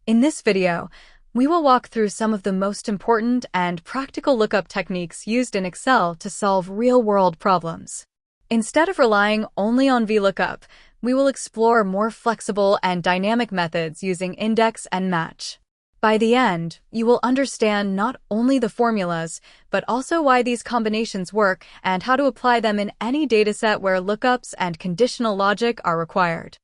In this video, we will walk through some of the most important and practical lookup techniques used in Excel to solve real-world problems. Instead of relying only on VLOOKUP, we will explore more flexible and dynamic methods using index and match. By the end, you will understand not only the formulas, but also why these combinations work and how to apply them in any dataset where lookups and conditional logic are required.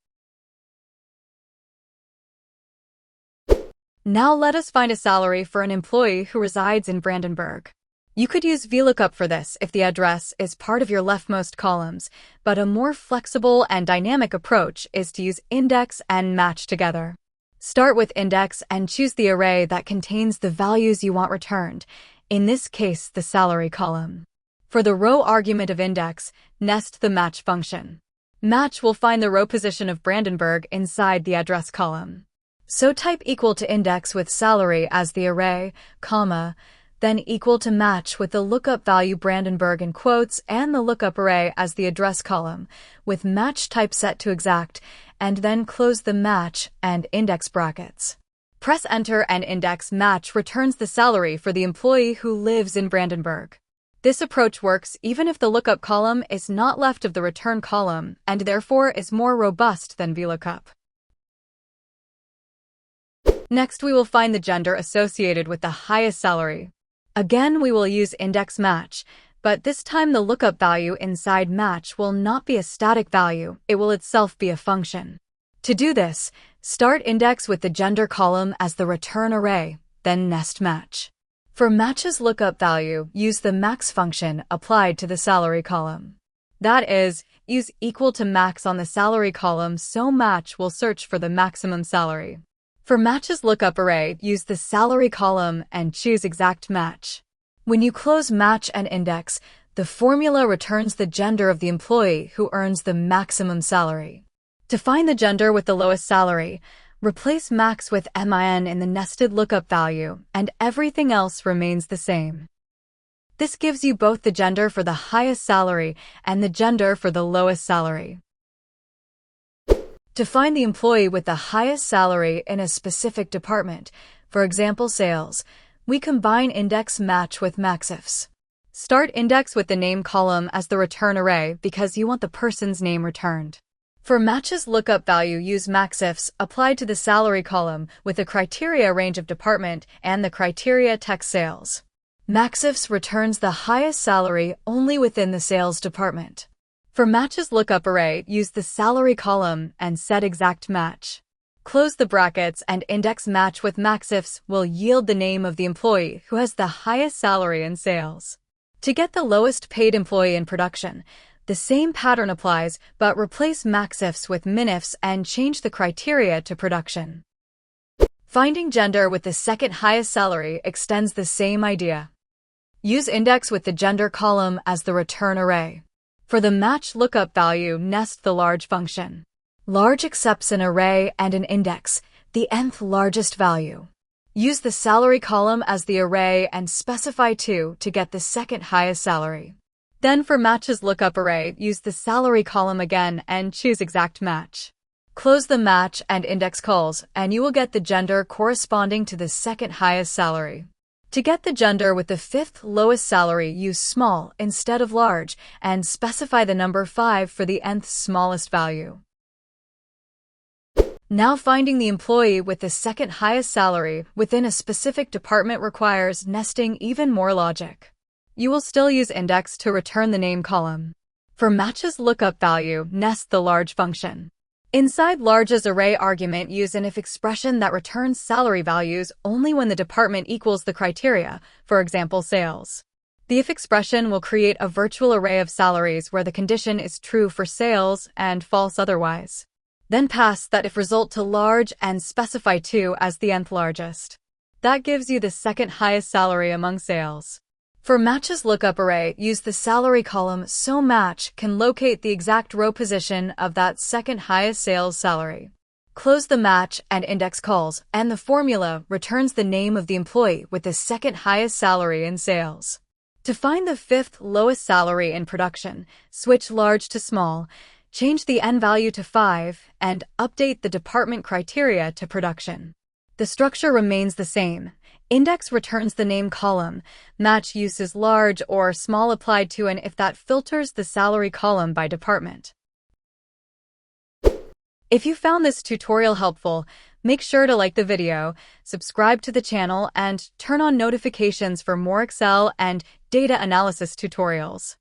Now let us find a salary for an employee who resides in Brandenburg. You could use VLOOKUP for this if the address is part of your leftmost columns, but a more flexible and dynamic approach is to use index and match together. Start with index and choose the array that contains the values you want returned, in this case the salary column. For the row argument of index, nest the match function. Match will find the row position of Brandenburg inside the address column. So type equal to index with salary as the array, comma, then equal to match with the lookup value Brandenburg in quotes and the lookup array as the address column, with match type set to exact, and then close the match and index brackets. Press enter and index match returns the salary for the employee who lives in Brandenburg. This approach works even if the lookup column is not left of the return column and therefore is more robust than VLOOKUP. Next, we will find the gender associated with the highest salary. Again, we will use index match, but this time the lookup value inside match will not be a static value, it will itself be a function. To do this, start index with the gender column as the return array, then nest match. For match's lookup value, use the max function applied to the salary column. That is, use equal to max on the salary column so match will search for the maximum salary. For match's lookup array, use the salary column and choose exact match. When you close match and index, the formula returns the gender of the employee who earns the maximum salary. To find the gender with the lowest salary, replace max with min in the nested lookup value, and everything else remains the same. This gives you both the gender for the highest salary and the gender for the lowest salary. To find the employee with the highest salary in a specific department, for example sales, we combine index match with MAXIFS. Start index with the name column as the return array because you want the person's name returned. For match's lookup value, use MAXIFS applied to the salary column with the criteria range of department and the criteria text sales. MAXIFS returns the highest salary only within the sales department. For match's lookup array, use the salary column and set exact match. Close the brackets and index match with MAXIFS will yield the name of the employee who has the highest salary in sales. To get the lowest paid employee in production, the same pattern applies, but replace MAXIFS with minifs and change the criteria to production. Finding gender with the second highest salary extends the same idea. Use index with the gender column as the return array. For the match lookup value, nest the large function. Large accepts an array and an index, the nth largest value. Use the salary column as the array and specify 2 to get the second highest salary. Then for match's lookup array, use the salary column again and choose exact match. Close the match and index calls, and you will get the gender corresponding to the second highest salary. To get the gender with the fifth lowest salary, use small instead of large and specify the number 5 for the nth smallest value. Now finding the employee with the second highest salary within a specific department requires nesting even more logic. You will still use index to return the name column. For match's lookup value, nest the large function. Inside large's array argument, use an if expression that returns salary values only when the department equals the criteria, for example sales. The if expression will create a virtual array of salaries where the condition is true for sales and false otherwise. Then pass that if result to large and specify 2 as the nth largest. That gives you the second highest salary among sales. For match's lookup array, use the salary column so match can locate the exact row position of that second highest sales salary. Close the match and index calls, and the formula returns the name of the employee with the second highest salary in sales. To find the fifth lowest salary in production, switch large to small, change the n value to 5, and update the department criteria to production. The structure remains the same. Index returns the name column. Match uses large or small applied to an if that filters the salary column by department. If you found this tutorial helpful, make sure to like the video, subscribe to the channel, and turn on notifications for more Excel and data analysis tutorials.